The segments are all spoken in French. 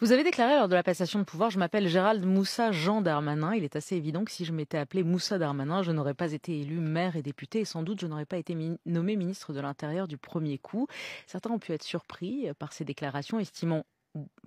Vous avez déclaré lors de la passation de pouvoir: «Je m'appelle Gérald Moussa Jean Darmanin. Il est assez évident que si je m'étais appelé Moussa Darmanin, je n'aurais pas été élu maire et député et sans doute je n'aurais pas été nommé ministre de l'Intérieur du premier coup.» Certains ont pu être surpris par ces déclarations, estimant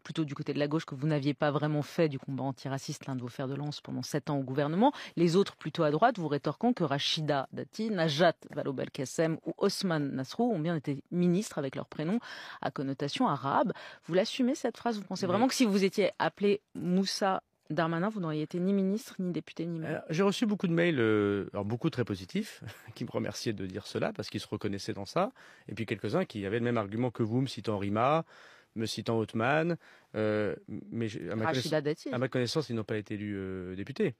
plutôt du côté de la gauche que vous n'aviez pas vraiment fait du combat antiraciste l'un de vos fers de lance pendant 7 ans au gouvernement. Les autres, plutôt à droite, vous rétorquant que Rachida Dati, Najat Vallaud-Belkacem ou Osman Nasrou ont bien été ministres avec leur prénom à connotation arabe. Vous l'assumez cette phrase? Vous pensez vraiment que si vous étiez appelé Moussa Darmanin, vous n'auriez été ni ministre, ni député, ni maire? J'ai reçu beaucoup de mails, alors beaucoup très positifs, qui me remerciaient de dire cela parce qu'ils se reconnaissaient dans ça. Et puis quelques-uns qui avaient le même argument que vous, me citant Rima, me citant Othman. Mais Rachida Dati. à ma connaissance, ils n'ont pas été élus députés.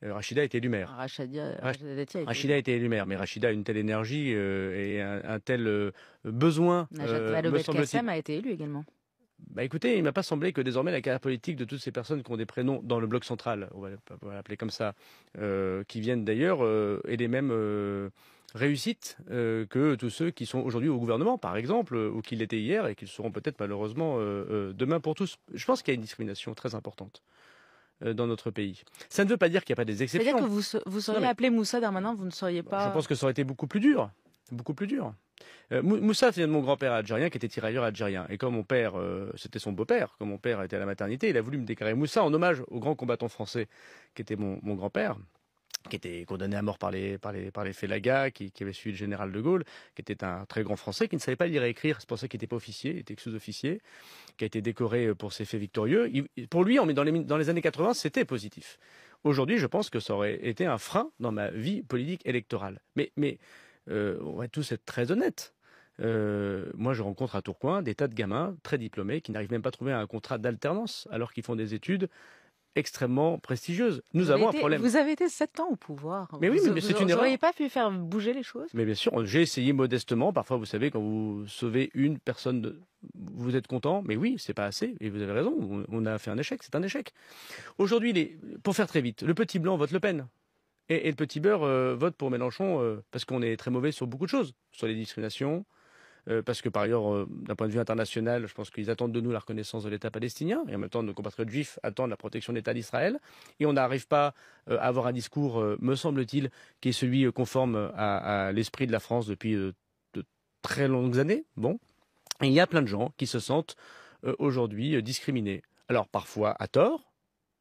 Rachida a été élue maire. Rachida Dati a été Rachida a été élue maire, mais Rachida a une telle énergie et un tel besoin, Najat me Vallaud-Belkacem semble-t-il. a été élu également. Bah écoutez, il m'a pas semblé que désormais la carrière politique de toutes ces personnes qui ont des prénoms dans le bloc central, on va l'appeler comme ça, qui viennent d'ailleurs, aient les mêmes réussites que tous ceux qui sont aujourd'hui au gouvernement, par exemple, ou qui l'étaient hier et qui le seront peut-être malheureusement demain pour tous. Je pense qu'il y a une discrimination très importante dans notre pays. Ça ne veut pas dire qu'il n'y a pas des exceptions. C'est-à-dire que vous seriez appelé Moussa Darmanin, vous ne seriez pas... Je pense que ça aurait été beaucoup plus dur. Beaucoup plus dur. Moussa, c'est de mon grand-père algérien qui était tirailleur algérien. Et comme mon père, c'était son beau-père, comme mon père était à la maternité, il a voulu me déclarer Moussa en hommage au grand combattant français qui était mon grand-père, qui était condamné à mort par les Félagas, qui avait suivi le général de Gaulle, qui était un très grand Français, qui ne savait pas lire et écrire, c'est pour ça qu'il n'était pas officier, il était sous-officier, qui a été décoré pour ses faits victorieux. Pour lui, dans les années 80, c'était positif. Aujourd'hui, je pense que ça aurait été un frein dans ma vie politique électorale. Mais on va tous être très honnêtes. Moi, je rencontre à Tourcoing des tas de gamins très diplômés qui n'arrivent même pas à trouver un contrat d'alternance alors qu'ils font des études extrêmement prestigieuses. Nous avons un problème. Vous avez été 7 ans au pouvoir. Mais oui, mais c'est une erreur. Vous n'auriez pas pu faire bouger les choses? Mais bien sûr, j'ai essayé modestement. Parfois, vous savez, quand vous sauvez une personne, vous êtes content. Mais oui, c'est pas assez. Et vous avez raison. On a fait un échec. C'est un échec. Aujourd'hui, pour faire très vite, le petit blanc vote Le Pen. Et le petit beurre vote pour Mélenchon parce qu'on est très mauvais sur beaucoup de choses, sur les discriminations, parce que par ailleurs, d'un point de vue international, je pense qu'ils attendent de nous la reconnaissance de l'État palestinien, et en même temps, nos compatriotes juifs attendent la protection de l'État d'Israël, et on n'arrive pas à avoir un discours, me semble-t-il, qui est celui conforme à l'esprit de la France depuis de très longues années. Bon, et il y a plein de gens qui se sentent aujourd'hui discriminés. Alors parfois à tort,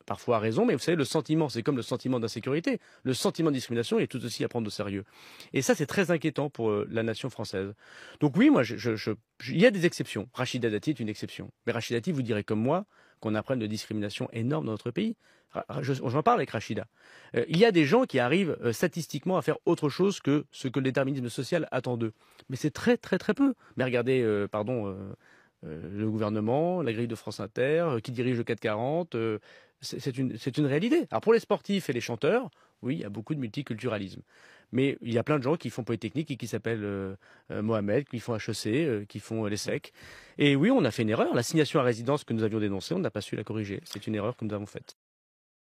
parfois à raison, mais vous savez, le sentiment, c'est comme le sentiment d'insécurité. Le sentiment de discrimination est tout aussi à prendre au sérieux. Et ça, c'est très inquiétant pour la nation française. Donc oui, moi, il y a des exceptions. Rachida Dati est une exception. Mais Rachida Dati, vous direz comme moi qu'on apprenne de discrimination énorme dans notre pays. J'en parle avec Rachida. Il y a des gens qui arrivent statistiquement à faire autre chose que ce que le déterminisme social attend d'eux. Mais c'est très, très, très peu. Mais regardez, le gouvernement, la grille de France Inter, qui dirige le 440, c'est une réalité. Alors pour les sportifs et les chanteurs, oui, il y a beaucoup de multiculturalisme. Mais il y a plein de gens qui font Polytechnique et qui s'appellent Mohamed, qui font HEC, qui font l'ESSEC. Et oui, on a fait une erreur. L'assignation à résidence que nous avions dénoncée, on n'a pas su la corriger. C'est une erreur que nous avons faite.